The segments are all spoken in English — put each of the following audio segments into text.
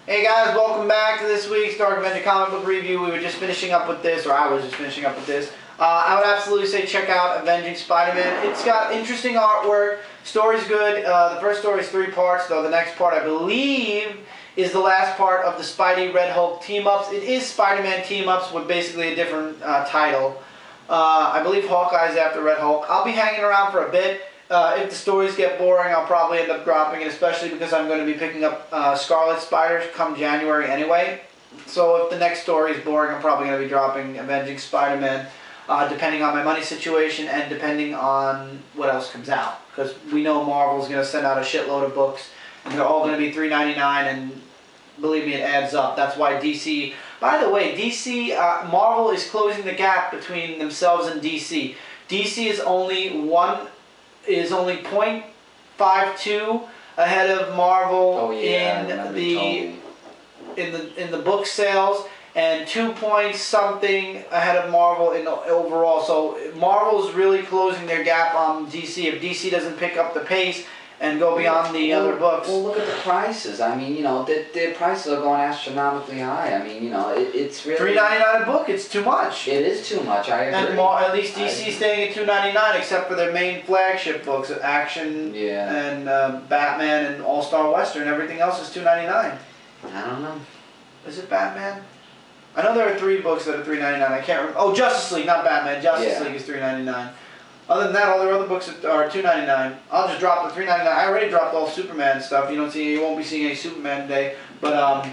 Hey guys, welcome back to this week's Dark Avenger Comic Book Review. We were just finishing up with this, or I was just finishing up with this. I would absolutely say check out Avenging Spider-Man. It's got interesting artwork, story's good. The first story is 3 parts, though the next part I believe is the last part of the Spidey Red Hulk team-ups. It is Spider-Man team-ups with basically a different title. I believe Hawkeye's after Red Hulk. I'll be hanging around for a bit. If the stories get boring, I'll probably end up dropping it, especially because I'm going to be picking up Scarlet Spiders come January anyway. So if the next story is boring, I'm probably going to be dropping Avenging Spider-Man, depending on my money situation and depending on what else comes out. Because we know Marvel's going to send out a shitload of books, and they're all going to be $3.99, and believe me, it adds up. That's why DC... By the way, DC, Marvel is closing the gap between themselves and DC. DC is only 0.52 ahead of Marvel in the book sales, and 2 point something ahead of Marvel in overall. So Marvel's really closing their gap on DC. If DC doesn't pick up the pace and go beyond the other books. Well, look at the prices. I mean, you know, the prices are going astronomically high. I mean, you know, it's really... $3.99 a book. It's too much. It is too much. I agree. And at least DC's staying at $2.99, except for their main flagship books, Action and Batman and All-Star Western. Everything else is $2.99. I don't know. Is it Batman? I know there are 3 books that are $3.99. I can't remember. Oh, Justice League, not Batman. Justice League is $3.99. Other than that, all their other books are $2.99. I'll just drop the $3.99. I already dropped all Superman stuff. You won't be seeing any Superman today. But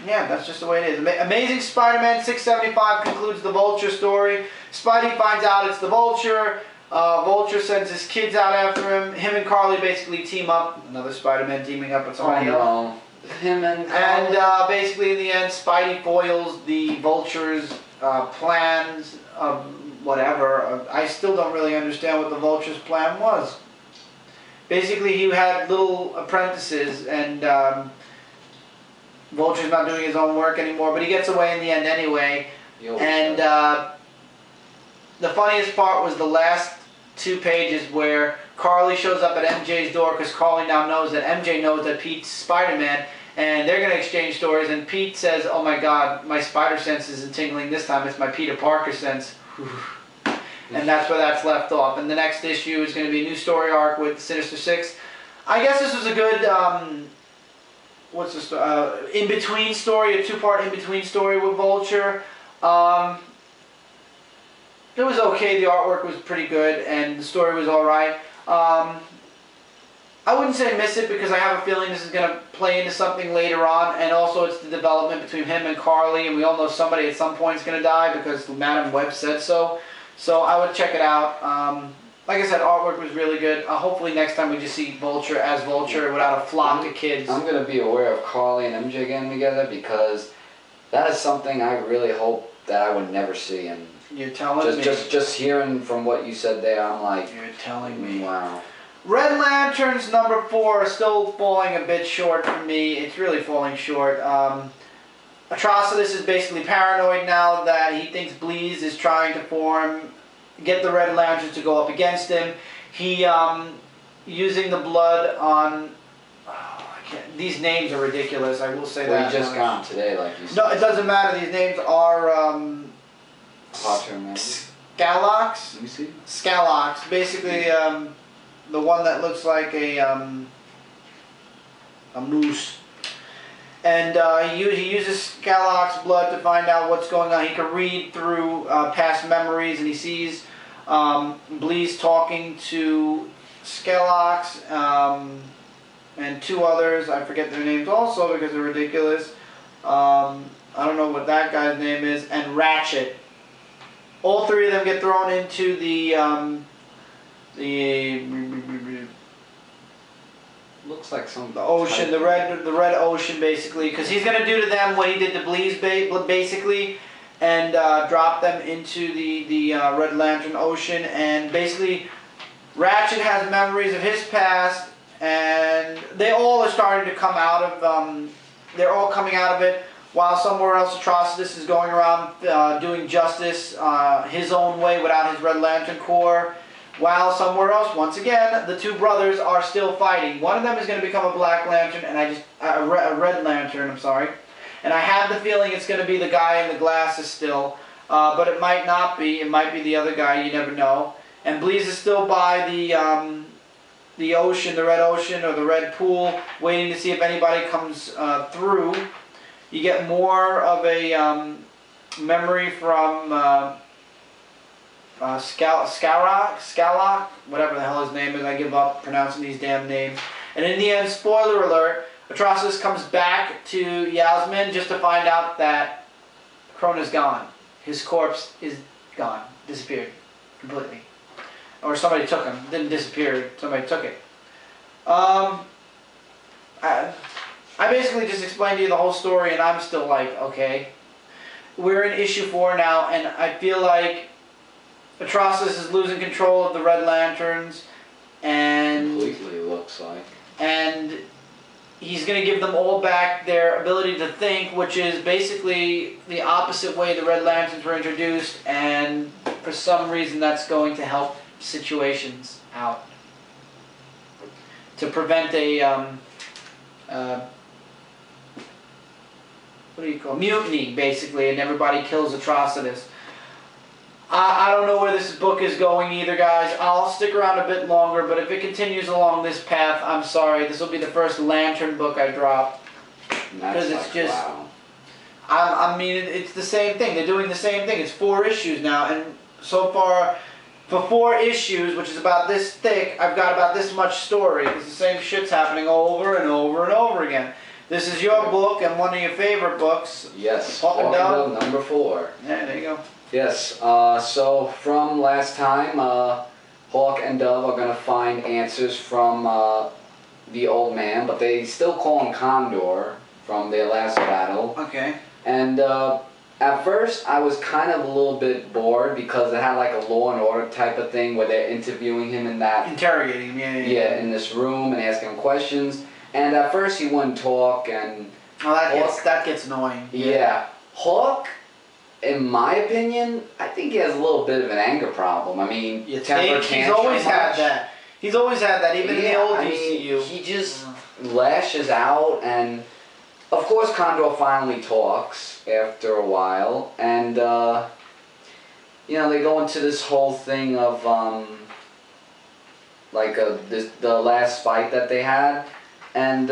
yeah, that's just the way it is. Amazing Spider-Man 675 concludes the Vulture story. Spidey finds out it's the Vulture. Vulture sends his kids out after him. Him and Carly basically team up. Another Spider-Man teaming up with somebody else. Him and Carly. And basically, in the end, Spidey foils the Vulture's plans of whatever. I still don't really understand what the Vulture's plan was. Basically, he had little apprentices, and Vulture's not doing his own work anymore, but he gets away in the end anyway. And the funniest part was the last 2 pages where Carly shows up at MJ's door, because Carly now knows that MJ knows that Pete's Spider-Man, and they're going to exchange stories, and Pete says, "Oh my God, my spider sense isn't tingling this time, it's my Peter Parker sense." And that's where that's left off. And the next issue is going to be a new story arc with Sinister Six. I guess this was a good, in-between story, a 2-part in-between story with Vulture. It was okay, the artwork was pretty good, and the story was alright. I wouldn't say miss it, because I have a feeling this is going to play into something later on, and also it's the development between him and Carly, and we all know somebody at some point is going to die because Madam Web said so. So I would check it out. Like I said, artwork was really good. Hopefully next time we just see Vulture as Vulture without a flock of kids. I'm going to be aware of Carly and MJ getting together, because that is something I really hope that I would never see. And you're telling me? Just hearing from what you said there, I'm like... You're telling me. Wow. Red Lantern's number 4 is still falling a bit short for me. It's really falling short. Atrocitus is basically paranoid now that he thinks Bleez is trying to get the Red Lantern to go up against him. He, using the blood on... these names are ridiculous, I will say that. Well, you just got them today, like you said. No, it doesn't matter. These names are... Scalox? Let me see. Scalox. Basically, the one that looks like a moose. And he uses Scalox blood to find out what's going on. He can read through past memories, and he sees Bleez talking to Scalox and 2 others. I forget their names also because they're ridiculous. I don't know what that guy's name is. And Ratchet. All 3 of them get thrown into the looks like some the ocean, the red ocean, basically, because he's gonna do to them what he did to Bleez, basically, and drop them into the Red Lantern Ocean. And basically, Ratchet has memories of his past, and they all are starting to come out of. They're all coming out of it. While somewhere else, Atrocitus is going around doing justice his own way without his Red Lantern Corps. While somewhere else, once again, the 2 brothers are still fighting. One of them is going to become a Black Lantern, and I just a Red Lantern, I'm sorry. And I have the feeling it's going to be the guy in the glasses still. But it might not be. It might be the other guy. You never know. And Bleez is still by the ocean, the red ocean or the red pool, waiting to see if anybody comes through. You get more of a memory from Skalak, whatever the hell his name is. I give up pronouncing these damn names. And in the end, spoiler alert, Atrocitus comes back to Yasmin just to find out that Krona's gone. His corpse is gone, disappeared completely. Or somebody took him. Didn't disappear, somebody took it. I basically just explained to you the whole story and I'm still like, okay. We're in issue 4 now and I feel like Atrocitus is losing control of the Red Lanterns and... Completely looks like. And he's going to give them all back their ability to think, which is basically the opposite way the Red Lanterns were introduced, and for some reason that's going to help situations out. To prevent a, what do you call it? Mutiny, basically, and everybody kills Atrocitus. I don't know where this book is going either, guys. I'll stick around a bit longer, but if it continues along this path, I'm sorry. This will be the first Lantern book I drop. Because it's like, just... Wow. I mean, it's the same thing. They're doing the same thing. It's 4 issues now, and so far, for 4 issues, which is about this thick, I've got about this much story. Because the same shit's happening over and over and over again. This is your book and one of your favorite books. Yes, Hawk and Dove, number 4. Yeah, there you go. Yes, so from last time, Hawk and Dove are going to find answers from the old man, but they still call him Condor from their last battle. Okay. And at first I was kind of a little bit bored because it had like a Law and Order type of thing where they're interviewing him in that... Interrogating him, yeah, in this room and asking him questions. And at first he wouldn't talk and... Oh, that gets annoying. Yeah. Hawk... In my opinion, I think he has a little bit of an anger problem. I mean, temper he's always had that. He's always had that, even in the old DCU. He just lashes out, and of course Condor finally talks after a while, and you know, they go into this whole thing of like the last fight that they had, and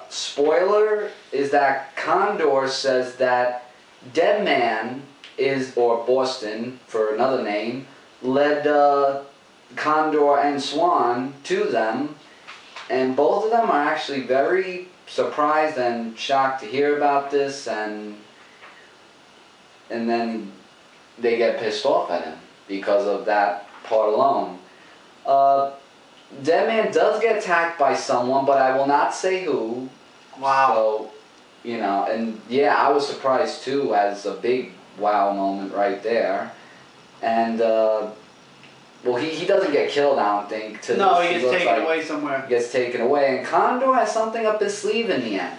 spoiler is that Condor says that Deadman is, or Boston for another name, led Condor and Swan to them, and both of them are actually very surprised and shocked to hear about this, and then they get pissed off at him because of that part alone. Deadman does get attacked by someone, but I will not say who. Wow. So, you know, and yeah, I was surprised too, as a big wow moment right there. And, well, he doesn't get killed, I don't think. No, he gets taken away somewhere. He gets taken away, and Condor has something up his sleeve in the end.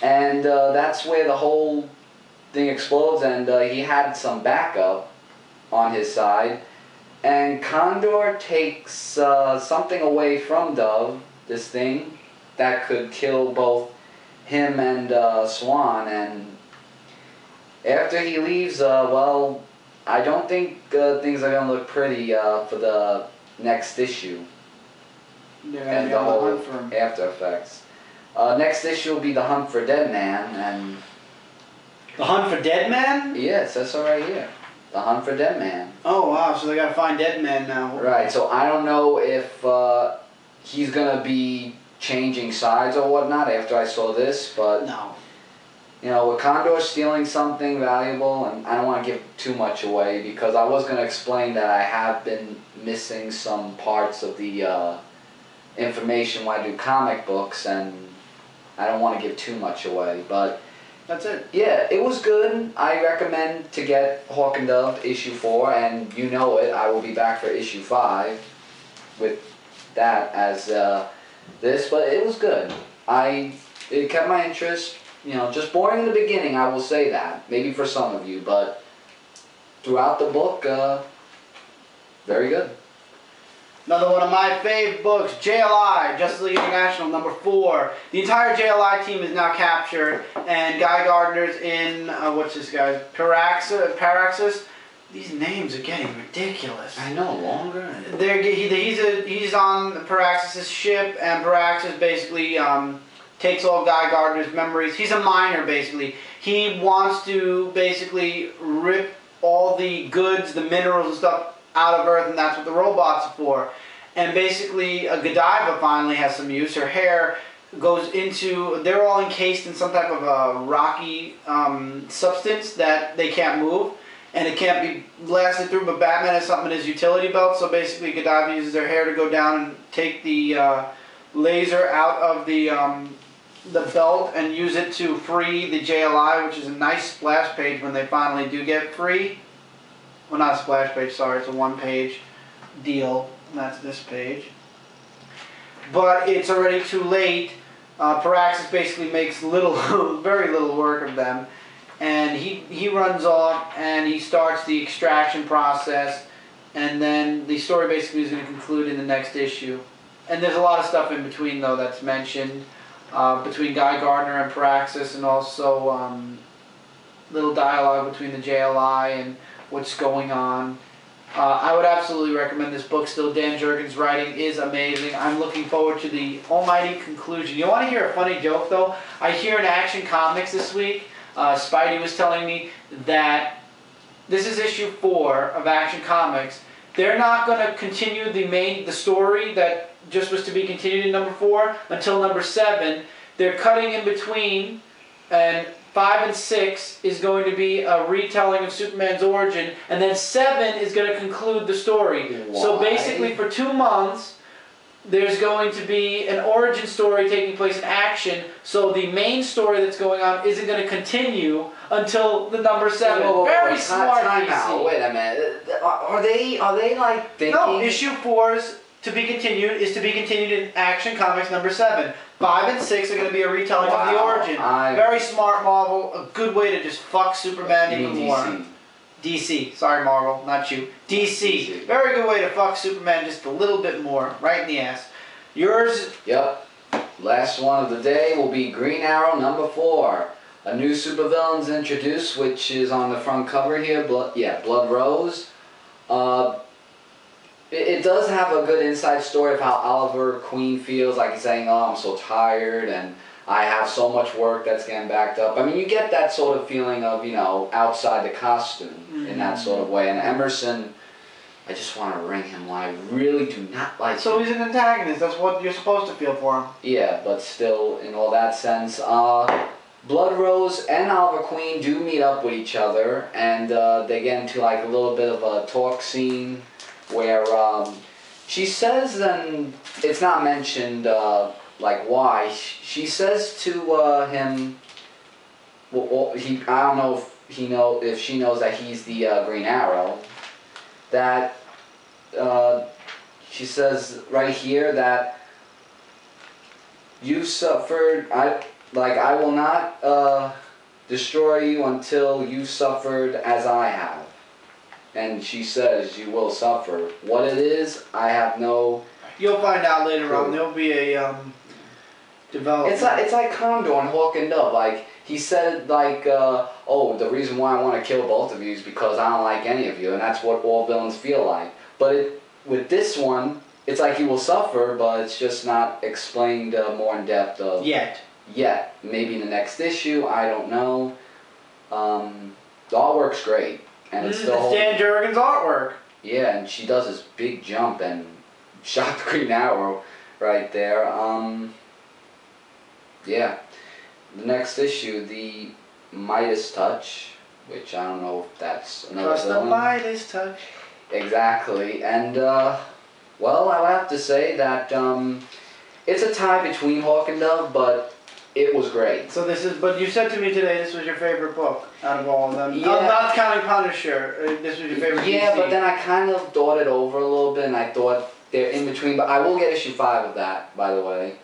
And that's where the whole thing explodes, and he had some backup on his side. And Condor takes something away from Dove, this thing, that could kill both him and Swan, and after he leaves, well, I don't think things are going to look pretty for the next issue. And the whole after effects. Next issue will be The Hunt for Deadman, and... The Hunt for Deadman? Yes, that's all right here. The Hunt for Deadman. Oh, wow, so they got to find Deadman now. Right, so I don't know if he's going to be changing sides or whatnot after I saw this, but... No. You know, with Condor stealing something valuable, and I don't want to give too much away, because I was going to explain that I have been missing some parts of the information when I do comic books, and I don't want to give too much away, but... That's it. Yeah, it was good. I recommend to get Hawk and Dove issue 4, and you know it, I will be back for issue 5 with that as this, but it was good. It kept my interest. You know, just boring in the beginning, I will say that. Maybe for some of you, but throughout the book, very good. Another one of my fave books, JLI, Justice League International, number 4. The entire JLI team is now captured, and Guy Gardner's in, what's this guy, Paraxis. These names are getting ridiculous. I know, longer. He's on Paraxis' ship, and Paraxis basically takes all Guy Gardner's memories. He's a miner, basically. He wants to basically rip all the goods, the minerals and stuff out of Earth, and that's what the robots are for. And basically, Godiva finally has some use. Her hair goes into, they're all encased in some type of a rocky substance that they can't move, and it can't be blasted through, but Batman has something in his utility belt, so basically Godiva uses her hair to go down and take the laser out of the belt and use it to free the JLI, which is a nice splash page when they finally do get free. Well, not a splash page, sorry, it's a one-page deal. And that's this page. But it's already too late. Paraxis basically makes very little work of them. And he runs off and he starts the extraction process. And then the story basically is going to conclude in the next issue. And there's a lot of stuff in between, though, that's mentioned. Between Guy Gardner and Paraxis, and also little dialogue between the JLI and what's going on. I would absolutely recommend this book still. Dan Jurgens' writing is amazing. I'm looking forward to the almighty conclusion. You want to hear a funny joke, though? I hear in Action Comics this week, Spidey was telling me that this is issue 4 of Action Comics. They're not going to continue the story that just was to be continued in number 4 until number 7. They're cutting in between, and 5 and 6 is going to be a retelling of Superman's origin, and then 7 is going to conclude the story. Why? So basically for 2 months, there's going to be an origin story taking place in Action, so the main story that's going on isn't going to continue until the number 7. Very smart, time DC. out. Wait a minute. Are they like thinking? No, issue 4's to be continued is to be continued in Action Comics number 7. 5 and 6 are going to be a retelling of the origin. Very smart, Marvel. A good way to just fuck Superman even more. DC. Sorry, Marvel. Not you. DC. Very good way to fuck Superman just a little bit more. Right in the ass. Yours? Yep. Last one of the day will be Green Arrow number 4. A new supervillain's introduced, which is on the front cover here. Blood Rose. It does have a good inside story of how Oliver Queen feels, like he's saying, oh, I'm so tired and I have so much work that's getting backed up. I mean, you get that sort of feeling of, you know, outside the costume in that sort of way. And Emerson, I just want to wring him when I really do not like him. So he's an antagonist. That's what you're supposed to feel for him. Yeah, but still, in all that sense, Blood Rose and Oliver Queen do meet up with each other, and they get into like a little bit of a talk scene where she says, and it's not mentioned like why, she says to him, well, I don't know if she knows that he's the Green Arrow, that she says right here that you've suffered, I will not destroy you until you've suffered as I have. And she says, you will suffer. What it is, I have no... You'll find out later on. There'll be a development. It's like Condor and Hawk and Dove. Like, he said, like, oh, the reason why I want to kill both of you is because I don't like any of you. And that's what all villains feel like. But with this one, it's like you will suffer, but it's just not explained more in depth. Yet. Maybe in the next issue, I don't know. The artwork's great. And it's Dan Jurgens' artwork. Yeah, and she does this big jump and shot the Green Arrow right there. Yeah. The next issue, the Midas Touch, which I don't know if that's another Trust the Midas Touch. Exactly. And, well, I would have to say that it's a tie between Hawk and Dove, but it was great. So this is, but you said to me today this was your favorite book out of all of them. Yeah. Not counting Punisher. This was your favorite. Yeah, DC. but then I kind of thought it over a little bit, and I thought they're in between. But I will get issue 5 of that, by the way.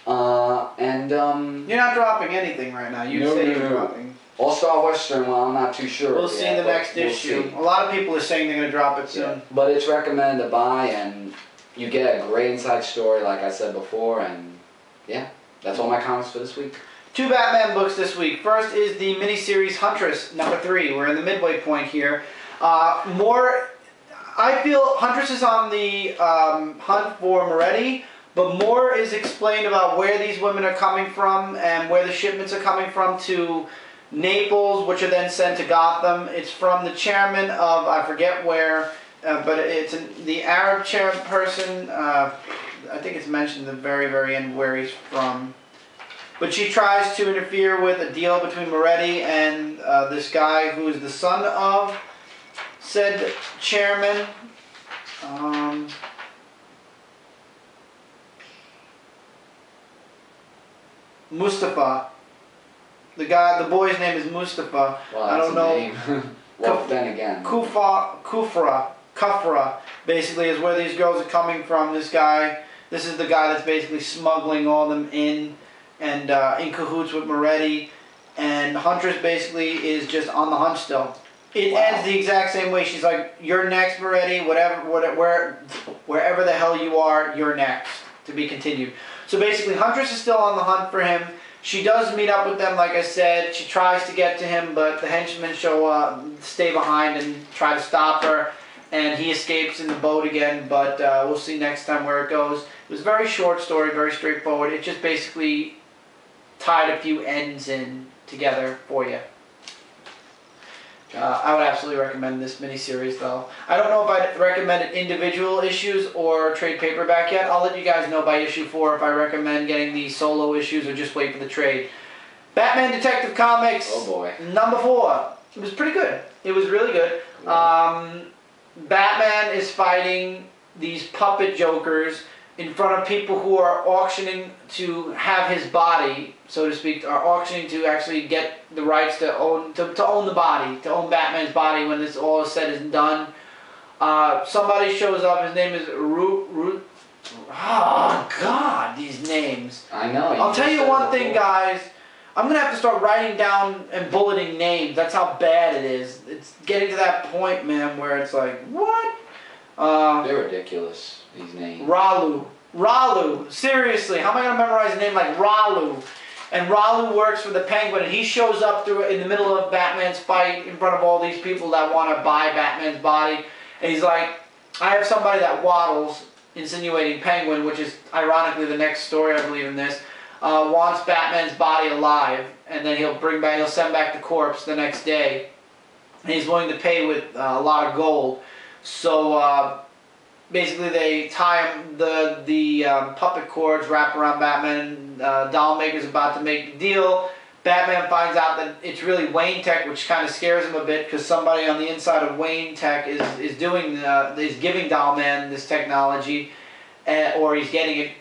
You're not dropping anything right now. You say you're dropping. All-Star Western, well, I'm not too sure. We'll see in the next issue. A lot of people are saying they're going to drop it soon. Yeah. But it's recommended to buy, and you get a great inside story, like I said before, and yeah, that's all my comments for this week. 2 Batman books this week. First is the miniseries Huntress, number 3. We're in the midway point here. I feel Huntress is on the hunt for Moretti, but more is explained about where these women are coming from and where the shipments are coming from to Naples, which are then sent to Gotham. It's from the chairman of, I forget where, but it's the Arab chairperson. I think it's mentioned at the very, very end where he's from. But she tries to interfere with a deal between Moretti and this guy who is the son of said chairman. Mustafa. The boy's name is Mustafa. Well, I don't know. name. Well, then again. Kufra, basically, is where these girls are coming from. This is the guy that's basically smuggling all them in and in cahoots with Moretti. And Huntress basically is just on the hunt still. It ends the exact same way. She's like, "You're next, Moretti. Wherever the hell you are, you're next." To be continued. So basically, Huntress is still on the hunt for him. She does meet up with them, like I said. She tries to get to him, but the henchmen stay behind and try to stop her. And he escapes in the boat again, but we'll see next time where it goes. It was a very short story, very straightforward. It just basically tied a few ends in together for you. I would absolutely recommend this miniseries, though. I don't know if I'd recommend it individual issues or trade paperback yet. I'll let you guys know by issue 4 if I recommend getting the solo issues or just wait for the trade. Batman Detective Comics, oh boy, number 4. It was pretty good. It was really good. Batman is fighting these puppet jokers in front of people who are auctioning to have his body, so to speak, are auctioning to actually get the rights to own the body, to own Batman's body when this all is said and done. Somebody shows up. His name is Root. Oh God, these names. I know. I'll tell you one thing, guys. I'm gonna have to start writing down and bulleting names. That's how bad it is. It's getting to that point, man, where it's like, what? They're ridiculous. These names. Ralu. Seriously, how am I gonna memorize a name like Ralu? And Ralu works for the Penguin, and he shows up in the middle of Batman's fight in front of all these people that want to buy Batman's body, and he's like, "I have somebody that waddles," insinuating Penguin, which is ironically the next story I believe in this. Wants Batman's body alive, and then he'll send back the corpse the next day, and he's willing to pay with a lot of gold. So basically, they tie him, the puppet cords wrap around Batman. Dollmaker's about to make the deal. Batman finds out that it's really Wayne Tech, which kind of scares him a bit because somebody on the inside of Wayne Tech is giving Dollman this technology, or he's getting it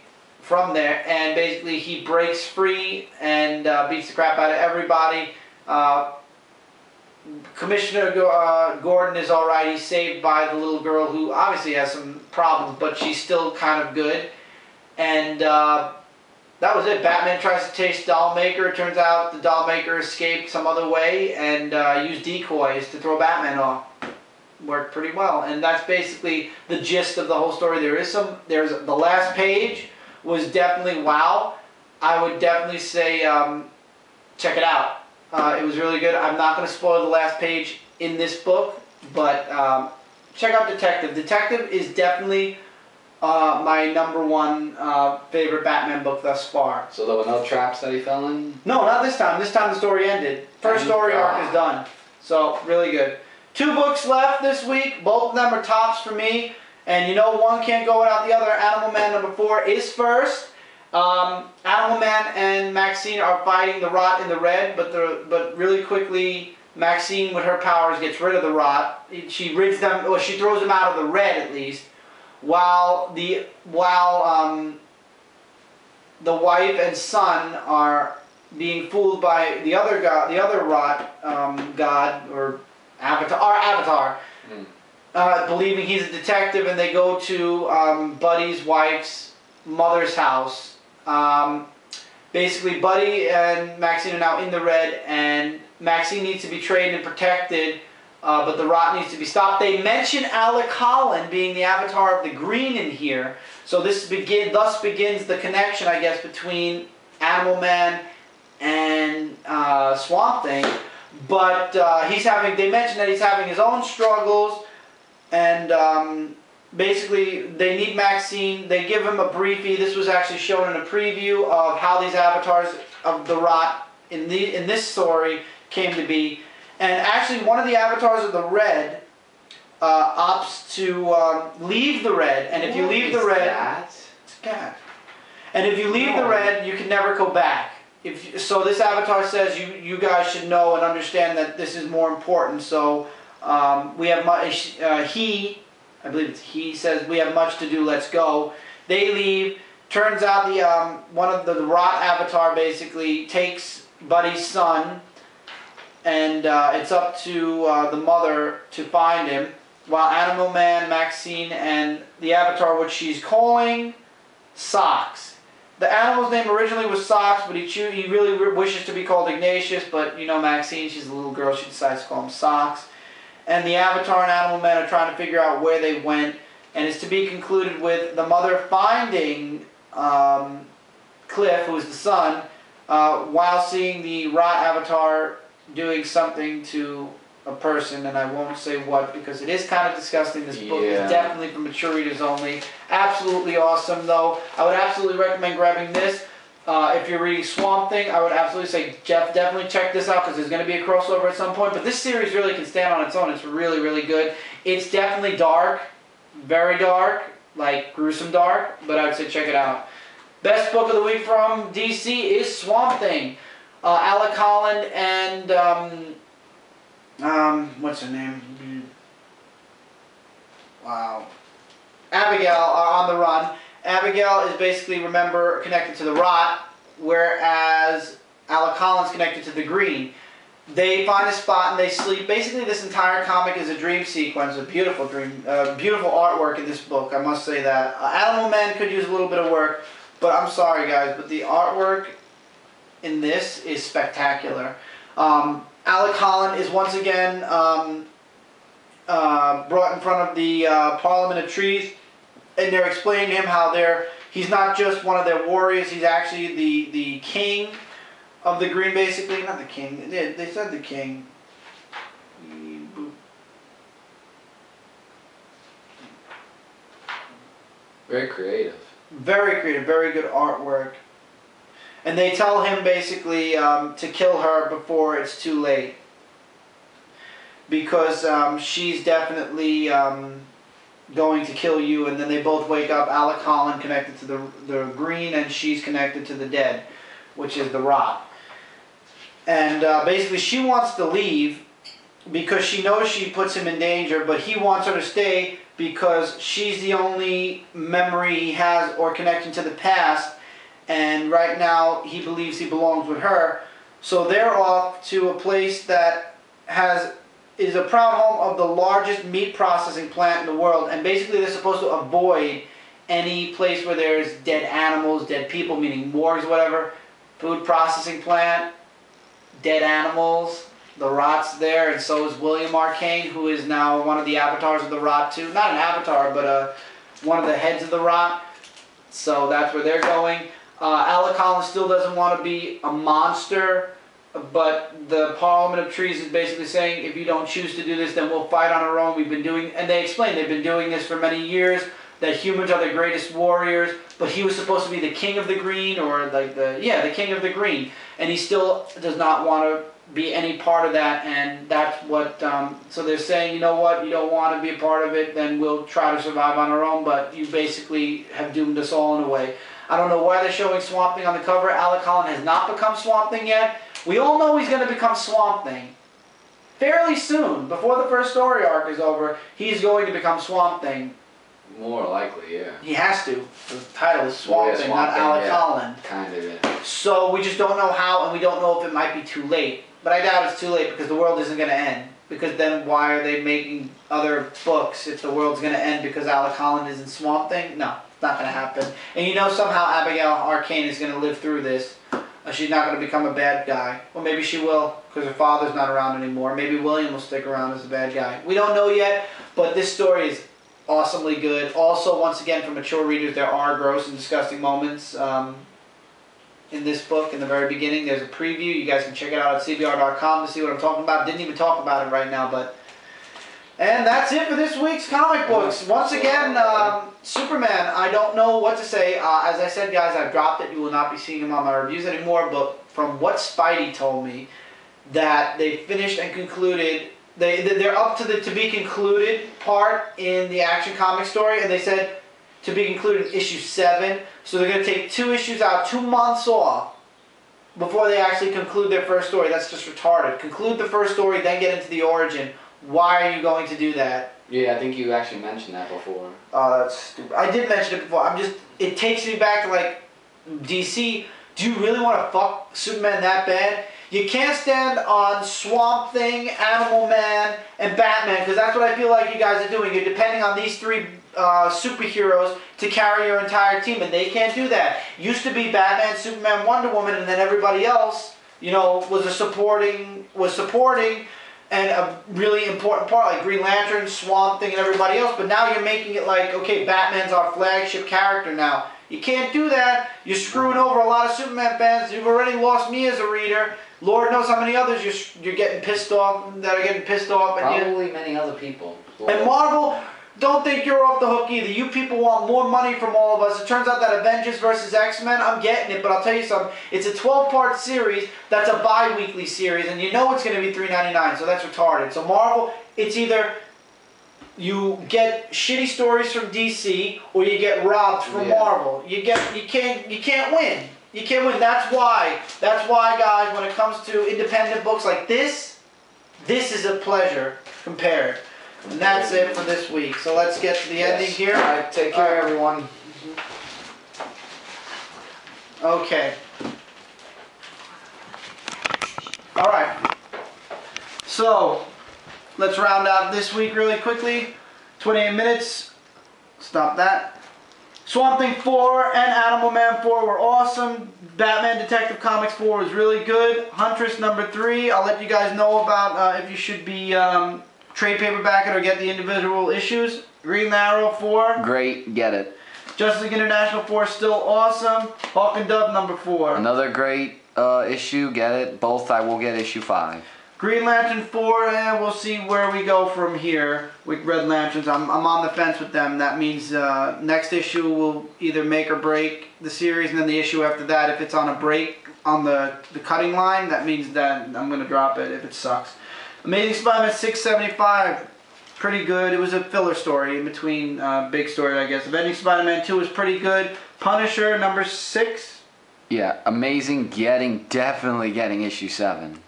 from there. And basically, he breaks free and beats the crap out of everybody. Commissioner Gordon is alright. He's saved by the little girl who obviously has some problems, but she's still kind of good. And that was it. Batman tries to chase Dollmaker. It turns out the Dollmaker escaped some other way and used decoys to throw Batman off. Worked pretty well. And that's basically the gist of the whole story. There's the last page was definitely wow. I would definitely say check it out. It was really good. I'm not going to spoil the last page in this book, but check out Detective. Detective is definitely my #1 favorite Batman book thus far. So there were no traps that he fell in? No, not this time. This time the story ended. First story arc is done. So, really good. 2 books left this week. Both of them are tops for me. And you know one can't go without the other. Animal Man #4 is first. Animal Man and Maxine are fighting the Rot in the Red, but really quickly Maxine with her powers gets rid of the Rot. She rids them, or she throws them out of the Red at least, while the wife and son are being fooled by the other god, the other Rot god or Avatar, believing he's a detective, and they go to Buddy's wife's mother's house. Basically, Buddy and Maxine are now in the Red, and Maxine needs to be trained and protected but the rot needs to be stopped. They mention Alec Holland being the avatar of the Green in here, so thus begins the connection, I guess, between Animal Man and Swamp Thing. But they mention that he's having his own struggles, and basically they need Maxine. They give him a briefie. This was actually shown in a preview of how these avatars of the rot in this story came to be. And actually one of the avatars of the red opts to leave the red, and if you leave the red, it's a cat. And if you leave the red, you can never go back. So this avatar says you guys should know and understand that this is more important. So we have much. I believe it's he says we have much to do. Let's go. They leave. Turns out one of the rot avatar basically takes Buddy's son, and it's up to the mother to find him. While Animal Man, Maxine, and the avatar, which she's calling Socks. The animal's name originally was Socks, but he really wishes to be called Ignatius, but you know Maxine, she's a little girl, she decides to call him Socks. And the Avatar and Animal Man are trying to figure out where they went, and it's to be concluded with the mother finding Cliff, who is the son, while seeing the Rot Avatar doing something to a person, and I won't say what because it is kind of disgusting. This book is definitely for mature readers only. Absolutely awesome though. I would absolutely recommend grabbing this. If you're reading Swamp Thing, I would absolutely say, Jeff, definitely check this out because there's going to be a crossover at some point. But this series really can stand on its own. It's really, really good. It's definitely dark, very dark, like gruesome dark, but I would say check it out. Best book of the week from DC is Swamp Thing. Alec Holland and what's her name? Wow. Abigail are on the run. Abigail is basically, remember, connected to the Rot, whereas Alec Holland's connected to the Green. They find a spot and they sleep. Basically, this entire comic is a dream sequence, a beautiful dream, beautiful artwork in this book, I must say that. Animal Man could use a little bit of work, but I'm sorry guys, but the artwork in this is spectacular. Alec Holland is once again brought in front of the Parliament of Trees, and they're explaining to him how he's not just one of their warriors, he's actually the king of the Green, basically. Not the king, they said the king. Very creative. Very creative, very good artwork. And they tell him basically to kill her before it's too late. Because she's definitely going to kill you, and then they both wake up. Alec Holland connected to the Green, and she's connected to the Dead, which is the Rot. And basically she wants to leave because she knows she puts him in danger, but he wants her to stay because she's the only memory he has or connection to the past. And right now he believes he belongs with her. So they're off to a place that is a proud home of the largest meat processing plant in the world. And basically they're supposed to avoid any place where there's dead animals, dead people, meaning morgues, whatever. Food processing plant, dead animals, the Rot's there, and so is William Arcane, who is now one of the avatars of the Rot too. Not an avatar, but one of the heads of the Rot. So that's where they're going. Alec Holland still doesn't want to be a monster, but the Parliament of Trees is basically saying, if you don't choose to do this, then we'll fight on our own. We've been doing, and they explain they've been doing this for many years, that humans are the greatest warriors, but he was supposed to be the king of the Green, or like the king of the Green, and he still does not want to be any part of that, and that's what, so they're saying, you know what, you don't want to be a part of it, then we'll try to survive on our own, but you basically have doomed us all in a way. I don't know why they're showing Swamp Thing on the cover. Alec Holland has not become Swamp Thing yet. We all know he's going to become Swamp Thing fairly soon. Before the first story arc is over, he's going to become Swamp Thing. More likely, yeah. He has to. The title is Swamp Thing, not Alec Holland. Kind of, yeah. So we just don't know how, and we don't know if it might be too late. But I doubt it's too late because the world isn't going to end. Because then why are they making other books if the world's going to end because Alec Holland isn't Swamp Thing? No, it's not going to happen. And you know somehow Abigail Arcane is going to live through this. She's not going to become a bad guy. Well, maybe she will, because her father's not around anymore. Maybe William will stick around as a bad guy. We don't know yet, but this story is awesomely good. Also, once again, for mature readers, there are gross and disgusting moments in this book. In the very beginning, there's a preview. You guys can check it out at cbr.com to see what I'm talking about. Didn't even talk about it right now, but... And that's it for this week's comic books. Once again, Superman, I don't know what to say. As I said, guys, I've dropped it. You will not be seeing him on my reviews anymore. But from what Spidey told me, that they finished and concluded, they're up to the to be concluded part in the Action Comic story. And they said to be concluded issue 7. So they're going to take 2 issues out, 2 months off, before they actually conclude their first story. That's just retarded. Conclude the first story, then get into the origin. Why are you going to do that? Yeah, I think you actually mentioned that before. Oh, that's stupid. I did mention it before. It takes me back to, like, DC. Do you really want to fuck Superman that bad? You can't stand on Swamp Thing, Animal Man, and Batman, because that's what I feel like you guys are doing. You're depending on these 3 superheroes to carry your entire team, and they can't do that. Used to be Batman, Superman, Wonder Woman, and then everybody else, you know, was supporting, and a really important part, like Green Lantern, Swamp Thing, and everybody else. But now you're making it like, okay, Batman's our flagship character now. You can't do that. You're screwing over a lot of Superman fans. You've already lost me as a reader. Lord knows how many others you're getting pissed off, that are getting pissed off. Probably many other people. And Marvel, don't think you're off the hook either. You people want more money from all of us. It turns out that Avengers vs. X-Men, I'm getting it, but I'll tell you something. It's a 12-part series that's a bi-weekly series, and you know it's going to be $3.99, so that's retarded. So Marvel, it's either you get shitty stories from DC or you get robbed from Marvel. You can't win. You can't win. That's why, guys, when it comes to independent books like this is a pleasure compared. And that's it for this week. So let's get to the ending here. All right, take care, everyone. Okay. All right. So let's round out this week really quickly. 28 minutes. Stop that. Swamp Thing 4 and Animal Man 4 were awesome. Batman Detective Comics 4 was really good. Huntress number 3. I'll let you guys know about if you should be trade paperback it or get the individual issues. Green Arrow 4. Great, get it. Justice League International 4 still awesome. Hawk and Dove number 4. Another great issue, get it. Both I will get issue 5. Green Lantern 4, and we'll see where we go from here with Red Lanterns. I'm on the fence with them. That means next issue will either make or break the series, and then the issue after that, if it's on a break on the cutting line, that means that I'm going to drop it if it sucks. Amazing Spider-Man 675, pretty good. It was a filler story in between big story, I guess. Avenging Spider-Man 2 was pretty good. Punisher number 6. Yeah, amazing. Definitely getting issue 7.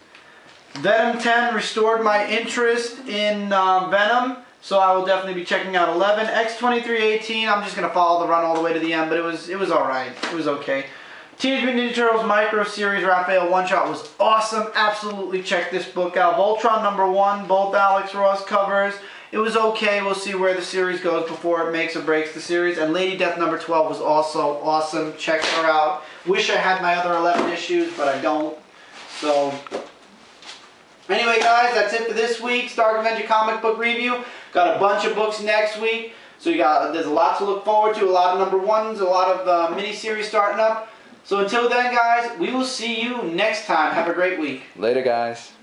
Venom 10 restored my interest in Venom, so I will definitely be checking out 11. X-2318, I'm just going to follow the run all the way to the end, but it was alright. It was okay. Teenage Mutant Ninja Turtles Micro Series Raphael one-shot was awesome. Absolutely check this book out. Voltron number 1, both Alex Ross covers. It was okay. We'll see where the series goes before it makes or breaks the series. And Lady Death number 12 was also awesome. Check her out. Wish I had my other 11 issues, but I don't. So, anyway, guys, that's it for this week's Dark Avenger comic book review. Got a bunch of books next week. So there's a lot to look forward to. A lot of number 1s, a lot of mini-series starting up. So until then, guys, we will see you next time. Have a great week. Later, guys.